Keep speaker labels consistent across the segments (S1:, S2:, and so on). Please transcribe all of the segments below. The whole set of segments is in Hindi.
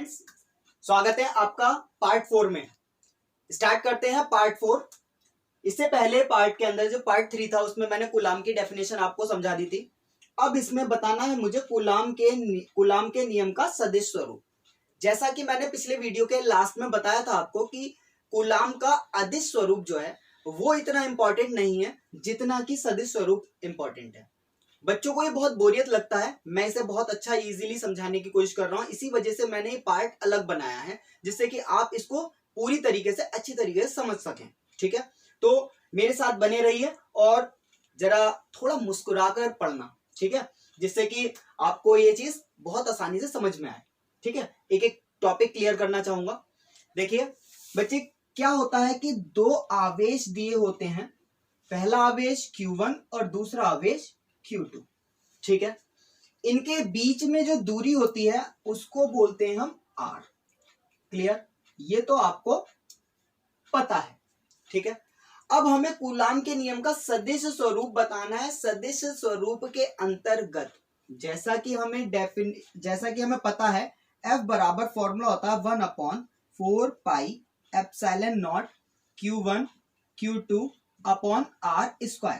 S1: फ्रेंड्स, स्वागत है आपका पार्ट 4 में। स्टार्ट करते हैं पार्ट 4। इससे पहले पार्ट के अंदर जो पार्ट 3 था उसमें मैंने कूलाम की डेफिनेशन आपको समझा दी थी। अब इसमें बताना है मुझे कूलाम के नियम का सदिश स्वरूप। जैसा कि मैंने पिछले वीडियो के लास्ट में बताया था आपको कि कूलाम का अदिश स्वरूप जो है वो इतना इंपॉर्टेंट नहीं है जितना कि सदिश स्वरूप इंपॉर्टेंट है। बच्चों को ये बहुत बोरियत लगता है, मैं इसे बहुत अच्छा इजीली समझाने की कोशिश कर रहा हूं। इसी वजह से मैंने ये पार्ट अलग बनाया है जिससे कि आप इसको पूरी तरीके से अच्छी तरीके से समझ सकें। ठीक है, तो मेरे साथ बने रहिए और जरा थोड़ा मुस्कुराकर पढ़ना, ठीक है, जिससे कि आपको ये चीज बहुत आसानी से समझ में आए। ठीक है, एक एक टॉपिक क्लियर करना चाहूंगा। देखिए बच्चे, क्या होता है कि दो आवेश दिए होते हैं, पहला आवेश Q1 और दूसरा आवेश Q2। ठीक है, इनके बीच में जो दूरी होती है उसको बोलते हैं हम R। क्लियर, ये तो आपको पता है। ठीक है, अब हमें कूलाम के नियम का सदिश स्वरूप बताना है। सदिश स्वरूप के अंतर्गत जैसा कि हमें पता है F बराबर फॉर्मूला होता है 1/4πε0 Q1 Q2 अपॉन R²।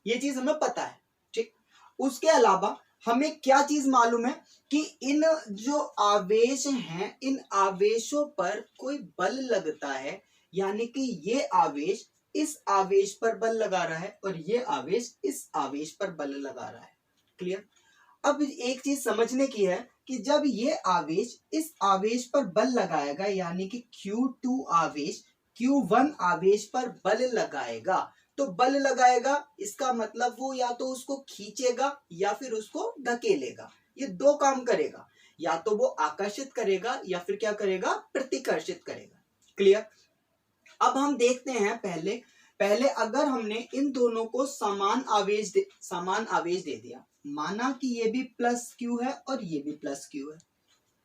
S1: ये चीज हमें पता है। ठीक, उसके अलावा हमें क्या चीज मालूम है कि इन जो आवेश हैं इन आवेशों पर कोई बल लगता है, यानी कि ये आवेश इस आवेश पर बल लगा रहा है और ये आवेश इस आवेश पर बल लगा रहा है। क्लियर, अब एक चीज समझने की है कि जब ये आवेश इस आवेश पर बल लगाएगा, यानी कि Q2 आवेश Q1 आवेश पर बल लगाएगा, तो बल लगाएगा इसका मतलब वो या तो उसको खींचेगा या फिर उसको धकेलेगा। ये दो काम करेगा, या तो वो आकर्षित करेगा या फिर क्या करेगा, प्रतिकर्षित करेगा। क्लियर, अब हम देखते हैं पहले अगर हमने इन दोनों को समान आवेश दे दिया, माना कि ये भी प्लस Q है और ये भी प्लस Q है।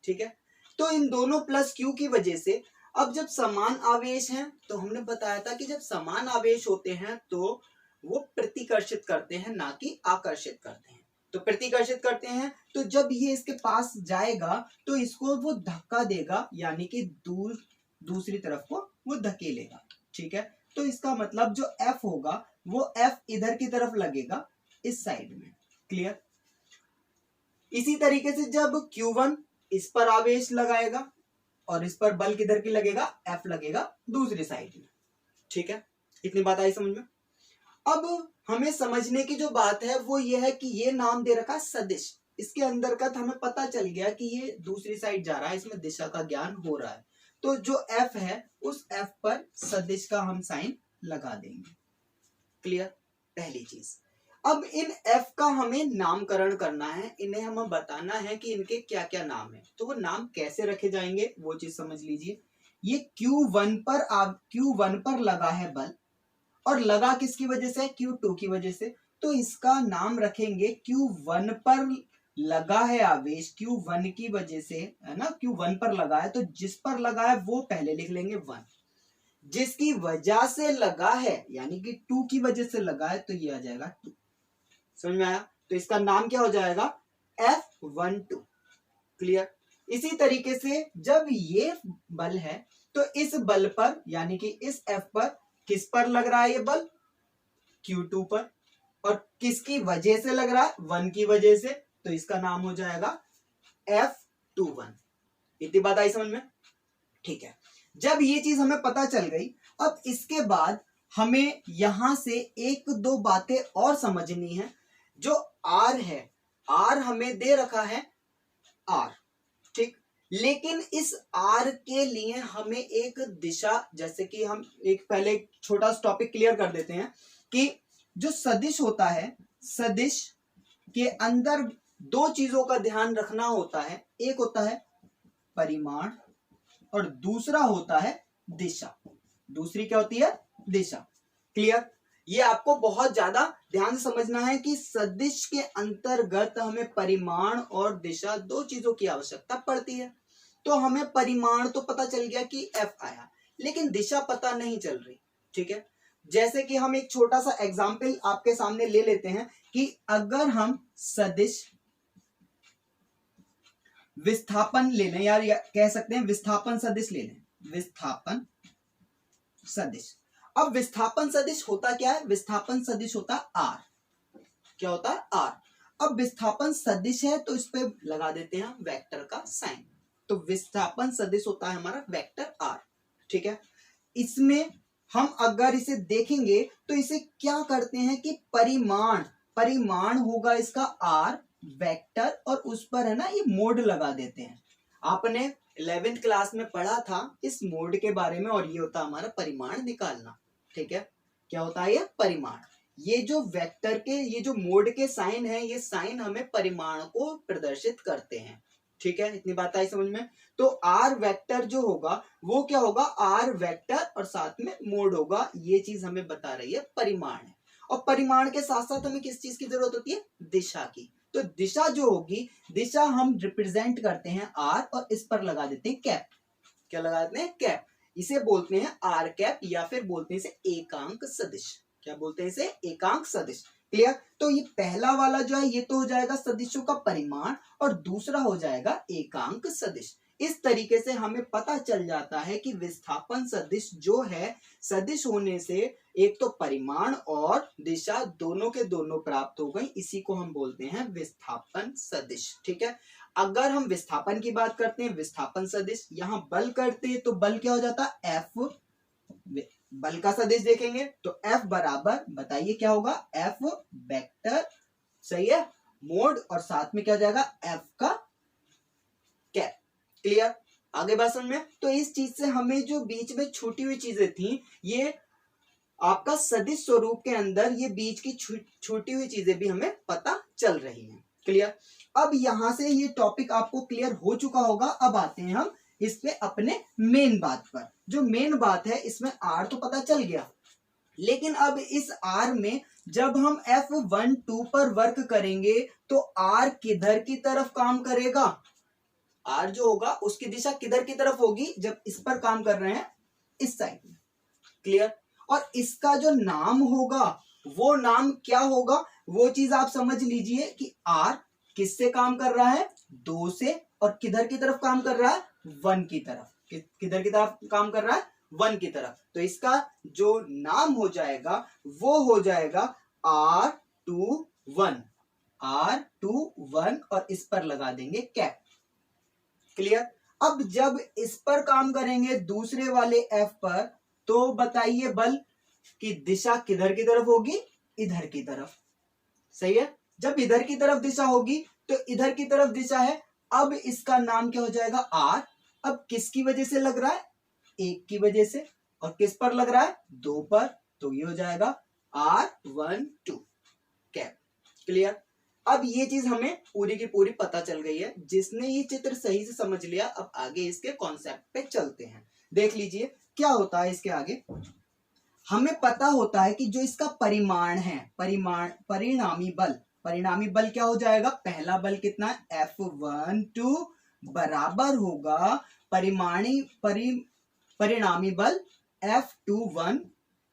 S1: ठीक है, तो इन दोनों प्लस Q की वजह से अब जब समान आवेश हैं तो हमने बताया था कि जब समान आवेश होते हैं तो वो प्रतिकर्षित करते हैं ना कि आकर्षित करते हैं। तो प्रतिकर्षित करते हैं, तो जब ये इसके पास जाएगा तो इसको वो धक्का देगा, यानी कि दूसरी तरफ को वो धकेलेगा। ठीक है, तो इसका मतलब जो F होगा वो F इधर की तरफ लगेगा, इस साइड में। क्लियर, इसी तरीके से जब Q1 इस पर आवेश लगाएगा और इस पर बल किधर की लगेगा, F लगेगा दूसरी साइड में। ठीक है, इतनी बात आई समझ में। अब हमें समझने की जो बात है वो ये है कि ये नाम दे रखा सदिश, इसके अंतर्गत हमें पता चल गया कि ये दूसरी साइड जा रहा है, इसमें दिशा का ज्ञान हो रहा है। तो जो F है उस F पर सदिश का हम साइन लगा देंगे। क्लियर, पहली चीज। अब इन F का हमें नामकरण करना है, इन्हें हमें बताना है कि इनके क्या क्या नाम है। तो वो नाम कैसे रखे जाएंगे वो चीज समझ लीजिए। ये Q1 पर लगा है बल, और लगा किसकी वजह से, Q2 की वजह से, तो इसका नाम रखेंगे Q1 पर लगा है आवेश, Q1 की वजह से, है ना, Q1 पर लगा है, तो जिस पर लगा है वो पहले लिख लेंगे 1, जिसकी वजह से लगा है यानी कि 2 की वजह से लगा है तो ये आ जाएगा 2। समझ में आया, तो इसका नाम क्या हो जाएगा, F12। क्लियर, इसी तरीके से जब ये बल है तो इस बल पर यानी कि इस F पर किस पर लग रहा है ये बल, Q2 पर, और किसकी वजह से लग रहा है, 1 की वजह से, तो इसका नाम हो जाएगा F21। इतनी बात आई समझ में। ठीक है, जब ये चीज हमें पता चल गई, अब इसके बाद हमें यहां से एक दो बातें और समझनी है। जो R है, R हमें दे रखा है R, ठीक, लेकिन इस R के लिए हमें एक दिशा, जैसे कि हम एक पहले छोटा सा टॉपिक क्लियर कर देते हैं कि जो सदिश होता है, सदिश के अंदर दो चीजों का ध्यान रखना होता है। एक होता है परिमाण और दूसरा होता है दिशा। दूसरी क्या होती है, दिशा। क्लियर, ये आपको बहुत ज्यादा ध्यान से समझना है कि सदिश के अंतर्गत हमें परिमाण और दिशा दो चीजों की आवश्यकता पड़ती है। तो हमें परिमाण तो पता चल गया कि F आया, लेकिन दिशा पता नहीं चल रही। ठीक है, जैसे कि हम एक छोटा सा एग्जाम्पल आपके सामने ले लेते हैं कि अगर हम सदिश विस्थापन ले लें, यार कह सकते हैं विस्थापन सदिश ले लें, विस्थापन सदिश। अब विस्थापन सदिश होता क्या है? विस्थापन सदिश होता आर। क्या होता है? आर। अब विस्थापन सदिश है तो इस पे लगा देते हैं वेक्टर का साइन। तो विस्थापन सदिश होता है हमारा वेक्टर आर। ठीक है, इसमें हम अगर इसे देखेंगे तो इसे क्या करते हैं कि परिमाण होगा इसका आर वेक्टर, और उस पर है ना ये मोड लगा देते हैं। आपने 11th क्लास में पढ़ा था इस मोड के बारे में, और ये होता है हमारा परिमाण निकालना। ठीक है, क्या होता है ये? परिमाण। ये जो वेक्टर के, ये जो मोड के साइन है, ये साइन हमें परिमाण को प्रदर्शित करते हैं। ठीक है, इतनी बात आई समझ में? तो आर वेक्टर जो होगा वो क्या होगा? आर वेक्टर और साथ में मोड होगा। ये चीज हमें बता रही है परिमाण है। और परिमाण के साथ साथ हमें किस चीज की जरूरत होती है? दिशा की। तो दिशा जो होगी, दिशा हम रिप्रेजेंट करते हैं आर, और इस पर लगा देते हैं कैप। क्या लगा देते हैं? कैप। इसे बोलते हैं आर कैप, या फिर बोलते हैं इसे एकांक सदिश। क्या बोलते हैं इसे? एकांक सदिश। क्लियर? तो ये पहला वाला जो है ये तो हो जाएगा सदिशों का परिमाण, और दूसरा हो जाएगा एकांक सदिश। इस तरीके से हमें पता चल जाता है कि विस्थापन सदिश जो है, सदिश होने से एक तो परिमाण और दिशा दोनों के दोनों प्राप्त हो गई, इसी को हम बोलते हैं विस्थापन सदिश। ठीक है, अगर हम विस्थापन की बात करते हैं, विस्थापन सदिश, यहां बल करते हैं तो बल क्या हो जाता है? एफ। बल का सदिश देखेंगे तो F बराबर, बताइए क्या होगा? F वेक्टर, सही है, मोड, और साथ में क्या हो जाएगा? F का कैप। क्लियर? आगे बात समझ में? तो इस चीज से हमें जो बीच में छूटी हुई चीजें थी, ये आपका सदिश स्वरूप के अंदर ये बीच की छूटी हुई चीजें भी हमें पता चल रही हैं। क्लियर? अब यहां से ये टॉपिक आपको क्लियर हो चुका होगा। अब आते हैं हम इस पे अपने मेन बात पर। जो मेन बात है, इसमें आर तो पता चल गया, लेकिन अब इस आर में जब हम F12 पर वर्क करेंगे तो आर किधर की तरफ काम करेगा? आर जो होगा उसकी दिशा किधर की तरफ होगी जब इस पर काम कर रहे हैं? इस साइड में। क्लियर? और इसका जो नाम होगा वो नाम क्या होगा? वो चीज आप समझ लीजिए कि आर किससे काम कर रहा है? 2 से, और किधर की तरफ काम कर रहा है? 1 की तरफ। किधर की तरफ काम कर रहा है? 1 की तरफ। तो इसका जो नाम हो जाएगा वो हो जाएगा R21। R21, और इस पर लगा देंगे कैप। क्लियर? अब जब इस पर काम करेंगे दूसरे वाले F पर, तो बताइए बल की दिशा किधर की तरफ होगी? इधर की तरफ। सही है, जब इधर की तरफ दिशा होगी तो इधर की तरफ दिशा है। अब इसका नाम क्या हो जाएगा? आर। अब किसकी वजह से लग रहा है? 1 की वजह से। और किस पर लग रहा है? 2 पर। तो ये हो जाएगा R12 कैप। क्लियर? अब ये चीज हमें पूरी की पूरी पता चल गई है। जिसने ये चित्र सही से समझ लिया, अब आगे इसके कॉन्सेप्ट पे चलते हैं। देख लीजिए क्या होता है इसके आगे। हमें पता होता है कि जो इसका परिमाण है, परिणामी बल क्या हो जाएगा? पहला बल कितना है? F12 बराबर होगा परिणामी बल F21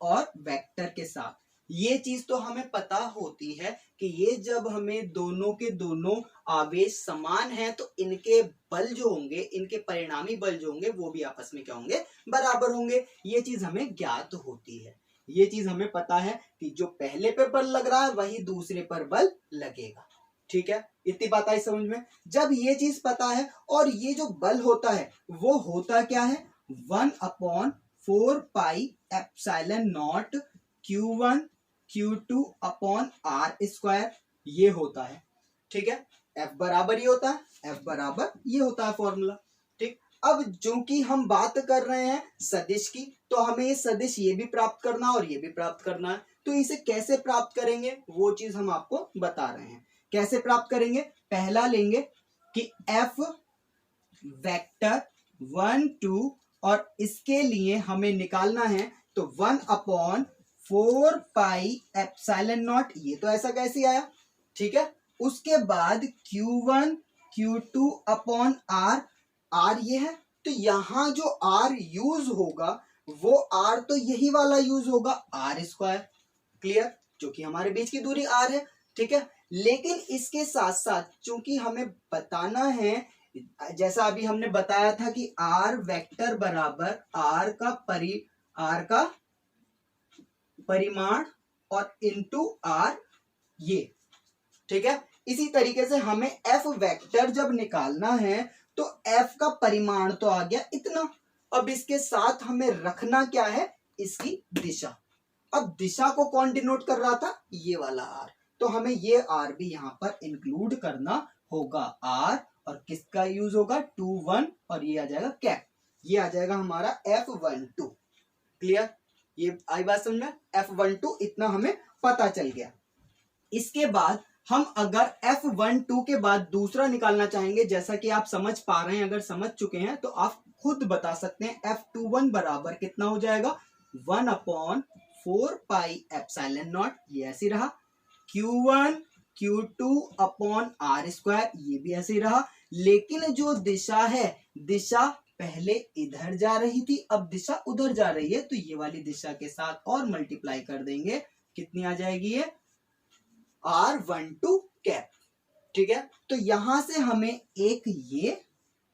S1: और वेक्टर के साथ। ये चीज तो हमें पता होती है कि ये जब हमें दोनों के दोनों आवेश समान हैं तो इनके बल जो होंगे, इनके परिणामी बल जो होंगे, वो भी आपस में क्या होंगे? बराबर होंगे। ये चीज हमें ज्ञात होती है। ये चीज हमें पता है कि जो पहले पे बल लग रहा है वही दूसरे पर बल लगेगा। ठीक है, इतनी बात आई समझ में? जब ये चीज पता है, और ये जो बल होता है वो होता क्या है? 1/4 pi epsilon not Q1 Q2 upon R², ये होता है। ठीक है, F बराबर ये होता है, F बराबर ये होता है फॉर्मूला। ठीक, अब जो कि हम बात कर रहे हैं सदिश की, तो हमें ये सदिश ये भी प्राप्त करना और ये भी प्राप्त करना है। तो इसे कैसे प्राप्त करेंगे वो चीज हम आपको बता रहे हैं। कैसे प्राप्त करेंगे? पहला लेंगे कि F वेक्टर 1 2, और इसके लिए हमें निकालना है तो 1/4 पाई एप्सिलॉन नॉट। ये तो ऐसा कैसे आया? ठीक है, उसके बाद Q1 Q2 upon R। R ये है, तो यहां जो R यूज होगा वो R तो यही वाला यूज होगा, R²। क्लियर? जो कि हमारे बीच की दूरी R है। ठीक है, लेकिन इसके साथ साथ चूंकि हमें बताना है जैसा अभी हमने बताया था कि r वेक्टर बराबर r का परिमाण और इनटू r ये, ठीक है। इसी तरीके से हमें f वेक्टर जब निकालना है तो f का परिमाण तो आ गया इतना, अब इसके साथ हमें रखना क्या है, इसकी दिशा। अब दिशा को कौन डिनोट कर रहा था, ये वाला r, तो हमें ये r भी यहां पर इंक्लूड करना होगा। r और किसका यूज होगा, 2 1 और ये आ जाएगा कैप, ये आ जाएगा हमारा F12। क्लियर, ये आई बात समझ में, F12 इतना हमें पता चल गया। इसके बाद हम अगर F12 के बाद दूसरा निकालना चाहेंगे, जैसा कि आप समझ पा रहे हैं, अगर समझ चुके हैं तो आप खुद बता सकते हैं F21 बराबर कितना हो जाएगा, 1/4 पाई एप्सिलॉन नॉट, ये ऐसे रहा। Q1 Q2 upon R square, ये भी ऐसे ही रहा। लेकिन जो दिशा है, दिशा पहले इधर जा रही थी, अब दिशा उधर जा रही है, तो ये वाली दिशा के साथ और मल्टीप्लाई कर देंगे, कितनी आ जाएगी ये, R12 कैप, ठीक है। तो यहां से हमें एक ये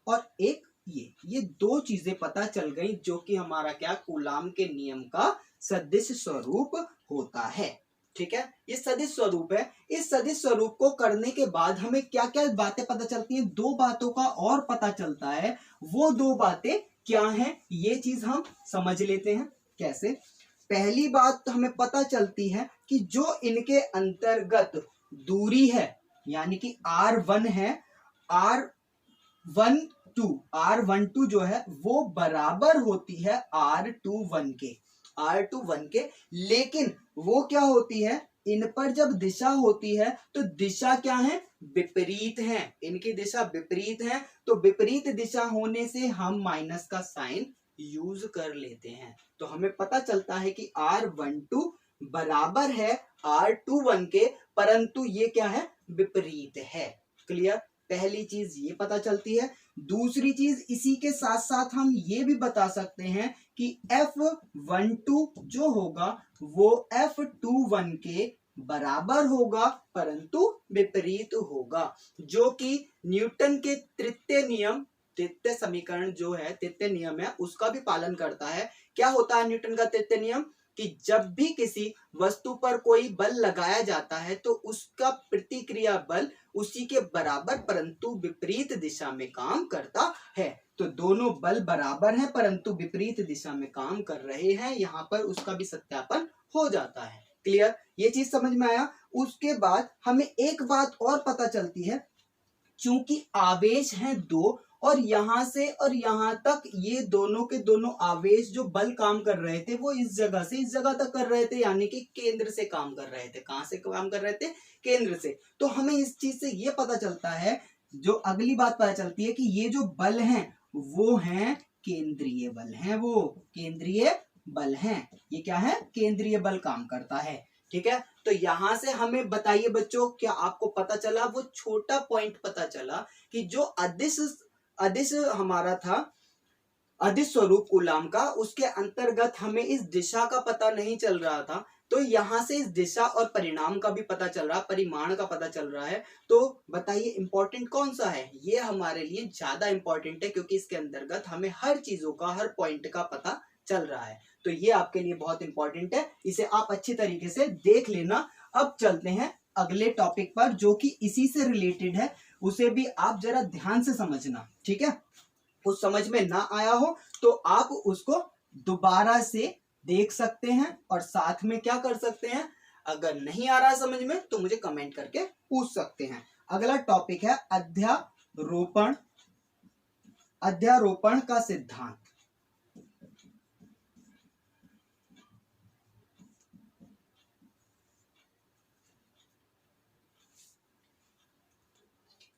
S1: और एक ये दो चीजें पता चल गई, जो कि हमारा क्या, कूलाम के नियम का सदिश स्वरूप होता है, ठीक है। ये सदिश स्वरूप है। इस सदिश स्वरूप को करने के बाद हमें क्या क्या बातें पता चलती हैं, दो बातों का और पता चलता है। वो दो बातें क्या हैं, ये चीज हम समझ लेते हैं। कैसे, पहली बात हमें पता चलती है कि जो इनके अंतर्गत दूरी है, यानी कि R1 है, R12 जो है वो बराबर होती है R21 के, लेकिन वो क्या होती है, इन पर जब दिशा होती है तो दिशा क्या है, विपरीत है, इनकी दिशा विपरीत है। तो विपरीत दिशा होने से हम माइनस का साइन यूज कर लेते हैं। तो हमें पता चलता है कि R12 बराबर है R21 के, परंतु ये क्या है, विपरीत है। क्लियर, पहली चीज ये पता चलती है। दूसरी चीज, इसी के साथ साथ हम ये भी बता सकते हैं कि F12 जो होगा वो F21 के बराबर होगा, परंतु विपरीत होगा, जो कि न्यूटन के तृतीय समीकरण जो है, तृतीय नियम है, उसका भी पालन करता है। क्या होता है न्यूटन का तृतीय नियम, कि जब भी किसी वस्तु पर कोई बल लगाया जाता है तो उसका प्रतिक्रिया बल उसी के बराबर परंतु विपरीत दिशा में काम करता है। तो दोनों बल बराबर हैं परंतु विपरीत दिशा में काम कर रहे हैं, यहाँ पर उसका भी सत्यापन हो जाता है। क्लियर, ये चीज समझ में आया। उसके बाद हमें एक बात और पता चलती है, चूंकि आवेश हैं दो, और यहां से और यहां तक ये दोनों के दोनों आवेश जो बल काम कर रहे थे वो इस जगह से इस जगह तक कर रहे थे, यानी कि केंद्र से काम कर रहे थे। कहां से काम कर रहे थे, केंद्र से। तो हमें इस चीज से ये पता चलता है, जो अगली बात पता चलती है कि ये जो बल हैं वो हैं केंद्रीय बल हैं, वो केंद्रीय बल हैं। ये क्या है, केंद्रीय बल काम करता है, ठीक है। तो यहां से हमें बताइए बच्चों, क्या आपको पता चला, वो छोटा पॉइंट पता चला कि जो अदिश हमारा था, अदिश स्वरूप कूलाम का, उसके अंतर्गत हमें इस दिशा का पता नहीं चल रहा था। तो यहां से इस दिशा और परिणाम का भी पता चल रहा है, परिमाण का पता चल रहा है। तो बताइए इंपॉर्टेंट कौन सा है, ये हमारे लिए ज्यादा इंपॉर्टेंट है, क्योंकि इसके अंतर्गत हमें हर चीजों का, हर पॉइंट का पता चल रहा है। तो ये आपके लिए बहुत इंपॉर्टेंट है, इसे आप अच्छी तरीके से देख लेना। अब चलते हैं अगले टॉपिक पर, जो कि इसी से रिलेटेड है, उसे भी आप जरा ध्यान से समझना, ठीक है। कुछ समझ में ना आया हो तो आप उसको दोबारा से देख सकते हैं, और साथ में क्या कर सकते हैं, अगर नहीं आ रहा समझ में तो मुझे कमेंट करके पूछ सकते हैं। अगला टॉपिक है अध्यारोपण का सिद्धांत।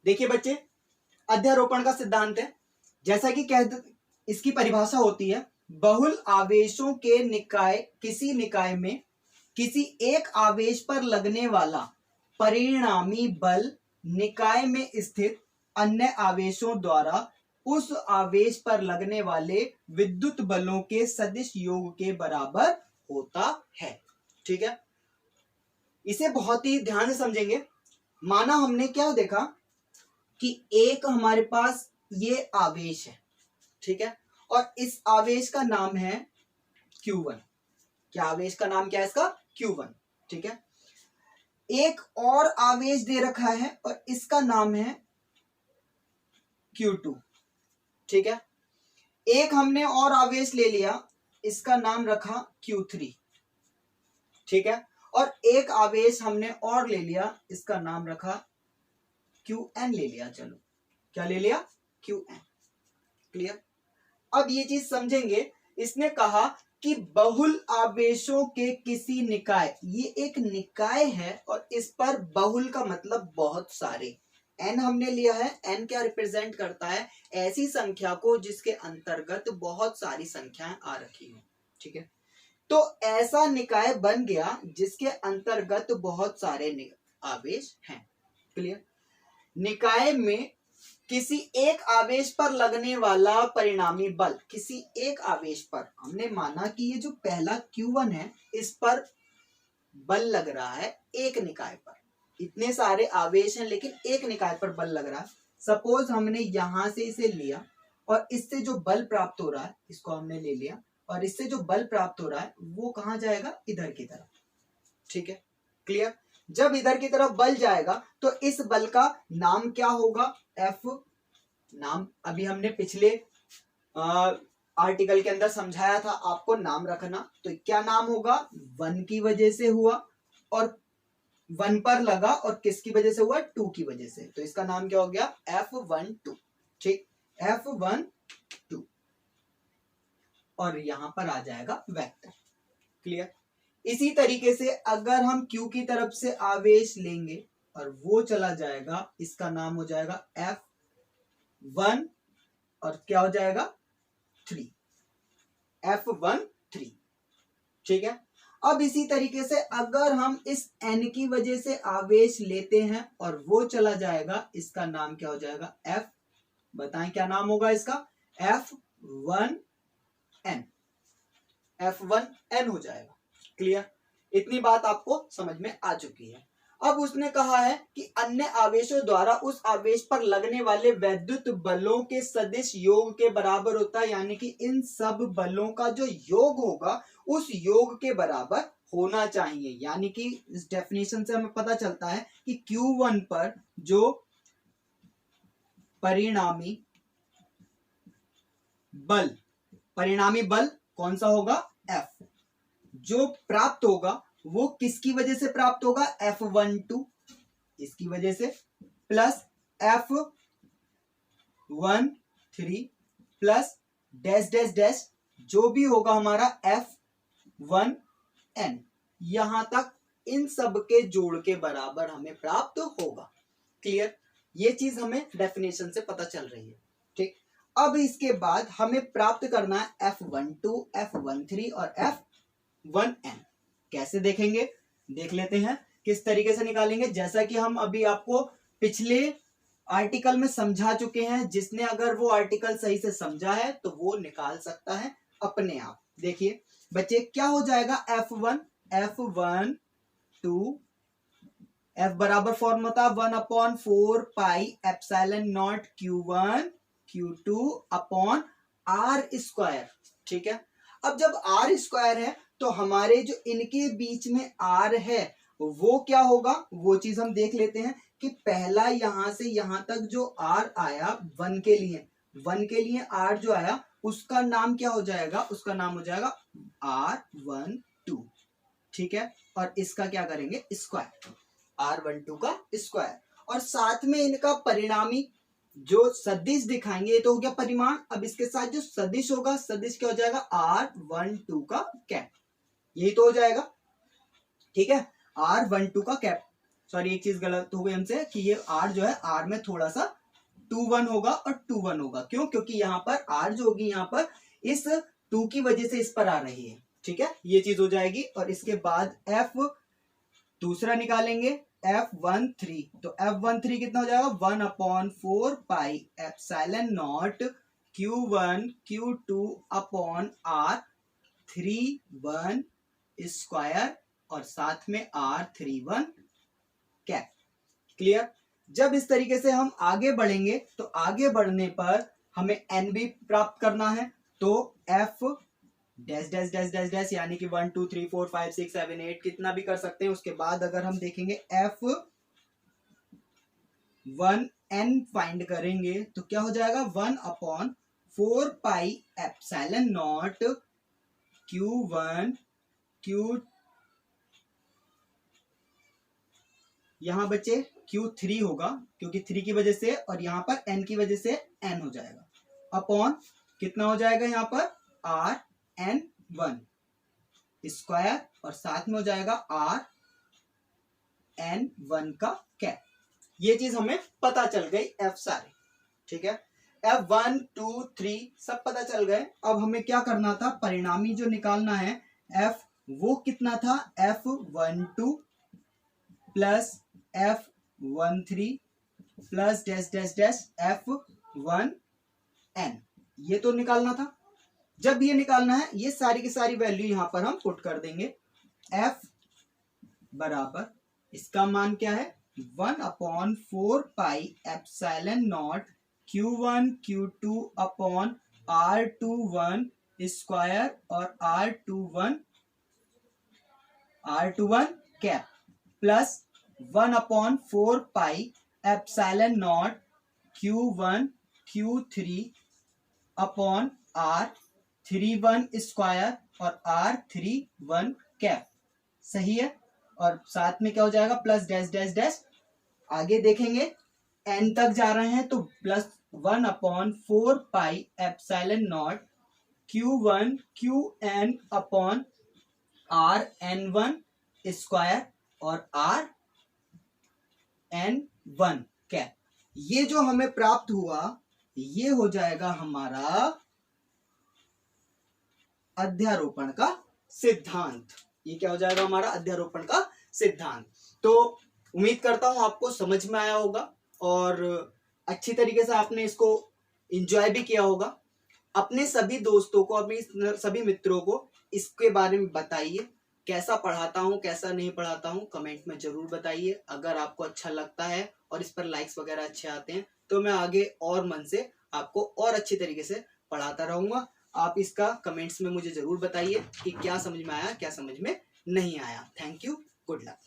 S1: देखिए बच्चे, अध्यारोपण का सिद्धांत है, जैसा कि इसकी परिभाषा होती है, बहुल आवेशों के किसी निकाय में किसी एक आवेश पर लगने वाला परिणामी बल निकाय में स्थित अन्य आवेशों द्वारा उस आवेश पर लगने वाले विद्युत बलों के सदिश योग के बराबर होता है, ठीक है। इसे बहुत ही ध्यान से समझेंगे। माना हमने क्या देखा कि एक हमारे पास ये आवेश है, ठीक है, और इस आवेश का नाम है Q1। क्या आवेश का नाम क्या है इसका? Q1, ठीक है। एक और आवेश दे रखा है और इसका नाम है Q2, ठीक है। एक हमने और आवेश ले लिया, इसका नाम रखा Q3, ठीक है, और एक आवेश हमने और ले लिया, इसका नाम रखा Qn ले लिया। चलो क्या ले लिया? Qn। क्लियर? अब ये चीज समझेंगे, इसने कहा कि बहुल आवेशों के किसी निकाय, ये एक निकाय है और इस पर बहुल का मतलब बहुत सारे, n हमने लिया है। n क्या रिप्रेजेंट करता है? ऐसी संख्या को जिसके अंतर्गत बहुत सारी संख्याएं आ रखी हो, ठीक है। तो ऐसा निकाय बन गया जिसके अंतर्गत बहुत सारे आवेश हैं। क्लियर? निकाय में किसी एक आवेश पर लगने वाला परिणामी बल, किसी एक आवेश पर, हमने माना कि ये जो पहला Q1 है इस पर बल लग रहा है एक निकाय पर। इतने सारे आवेश हैं लेकिन एक निकाय पर बल लग रहा है। सपोज हमने यहां से इसे लिया और इससे जो बल प्राप्त हो रहा है इसको हमने ले लिया, और इससे जो बल प्राप्त हो रहा है वो कहां जाएगा? इधर की तरफ, ठीक है। क्लियर? जब इधर की तरफ बल जाएगा तो इस बल का नाम क्या होगा? F। नाम अभी हमने पिछले आर्टिकल के अंदर समझाया था आपको नाम रखना, तो क्या नाम होगा? 1 की वजह से हुआ, और 1 पर लगा, और किसकी वजह से हुआ? 2 की वजह से, तो इसका नाम क्या हो गया? F12, ठीक, F12, और यहां पर आ जाएगा वेक्टर। क्लियर? इसी तरीके से अगर हम Q की तरफ से आवेश लेंगे और वो चला जाएगा, इसका नाम हो जाएगा F1, और क्या हो जाएगा? 3, F13, ठीक है। अब इसी तरीके से अगर हम इस N की वजह से आवेश लेते हैं और वो चला जाएगा, इसका नाम क्या हो जाएगा? F, बताएं क्या नाम होगा इसका? F1N, F1N हो जाएगा। क्लियर? इतनी बात आपको समझ में आ चुकी है। अब उसने कहा है कि अन्य आवेशों द्वारा उस आवेश पर लगने वाले वैद्युत बलों के सदिश योग के बराबर होता है, यानी कि इन सब बलों का जो योग होगा उस योग के बराबर होना चाहिए। यानी कि इस डेफिनेशन से हमें पता चलता है कि Q1 पर जो परिणामी बल कौन सा होगा? F। जो प्राप्त होगा वो किसकी वजह से प्राप्त होगा? F12, इसकी वजह से, plus F13 plus dash dash dash, जो भी होगा हमारा F1N, यहां तक इन सब के जोड़ के बराबर हमें प्राप्त होगा। क्लियर? ये चीज हमें डेफिनेशन से पता चल रही है, ठीक। अब इसके बाद हमें प्राप्त करना है F12, F13 और F1N। कैसे देखेंगे? देख लेते हैं किस तरीके से निकालेंगे। जैसा कि हम अभी आपको पिछले आर्टिकल में समझा चुके हैं, जिसने अगर वो आर्टिकल सही से समझा है तो वो निकाल सकता है अपने आप। देखिए बच्चे, क्या हो जाएगा? F1, F12, F बराबर फॉर्म होता है 1/4 pi epsilon not Q1 Q2 upon R square, ठीक है। अब जब R स्क्वायर है तो हमारे जो इनके बीच में R है वो क्या होगा? वो चीज हम देख लेते हैं कि पहला यहां से यहां तक जो R आया 1 के लिए R जो आया उसका नाम क्या हो जाएगा? उसका नाम हो जाएगा R12, ठीक है। और इसका क्या करेंगे? स्क्वायर, R12 का स्क्वायर, और साथ में इनका परिणामी जो सदिश दिखाएंगे तो हो गया परिमाण। अब इसके साथ जो सदिश होगा, सदिश क्या हो जाएगा? R12 का कैप, यही तो हो जाएगा, ठीक है। R12 का कैप, सॉरी एक चीज गलत हो गई हमसे कि ये R जो है R में थोड़ा सा 2-1 होगा और 2-1 होगा। क्यों? क्योंकि यहाँ पर R जो होगी यहाँ पर इस 2 की वजह से इस पर आ रही है, ठीक है, ये चीज हो जाएगी। और इसके बाद F दूसरा निकालेंगे F13, तो F13 कितना हो जाएगा? 1/4 pi epsilon not Q1 Q2 upon R31 square, और साथ में R31 कैप। क्लियर? जब इस तरीके से हम आगे बढ़ेंगे तो आगे बढ़ने पर हमें एन भी प्राप्त करना है, तो F dash dash dash dash dash यानी कि 1 2 3 4 5 6 7 8 कितना भी कर सकते हैं। उसके बाद अगर हम देखेंगे एफ 1 एन फाइंड करेंगे तो क्या हो जाएगा 1/4 pi epsilon not Q1 Q, यहां बच्चे Q3 होगा क्योंकि 3 की वजह से और यहां पर n की वजह से n हो जाएगा, अपॉन कितना हो जाएगा यहां पर RN1 स्क्वायर और साथ में हो जाएगा RN1 का कैप। ये चीज हमें पता चल गई एफ सारे, ठीक है। F1 2 3 सब पता चल गए। अब हमें क्या करना था, परिणामी जो निकालना है F वो कितना था F12 plus F13 plus dash dash dash F1n, ये तो निकालना था। जब ये निकालना है ये सारी की सारी वैल्यू यहां पर हम पुट कर देंगे। F बराबर इसका मान क्या है 1/4 pi epsilon not Q1 Q2 upon R21 square और R21 cap plus 1/4 pi epsilon not Q1 Q3 upon R31 square और R31 कैप, सही है। और साथ में क्या हो जाएगा प्लस डैश डैश डैश, आगे देखेंगे n तक जा रहे हैं तो plus 1/4 pi epsilon not Q1 QN upon RN1 square और RN1 कैप। ये जो हमें प्राप्त हुआ ये हो जाएगा हमारा अध्यारोपण का सिद्धांत। ये क्या हो जाएगा हमारा अध्यारोपण का सिद्धांत। तो उम्मीद करता हूं आपको समझ में आया होगा और अच्छी तरीके से आपने इसको एंजॉय भी किया होगा। अपने सभी दोस्तों को, अपने सभी मित्रों को इसके बारे में बताइए, कैसा पढ़ाता हूं कैसा नहीं पढ़ाता हूं कमेंट में जरूर बताइए। अगर आपको अच्छा लगता है और इस पर लाइक्स वगैरह अच्छे आते हैं तो मैं आगे और मन से आपको और अच्छी तरीके से पढ़ाता रहूंगा। आप इसका कमेंट्स में मुझे जरूर बताइए कि क्या समझ में आया क्या समझ में नहीं आया। Thank you, good luck.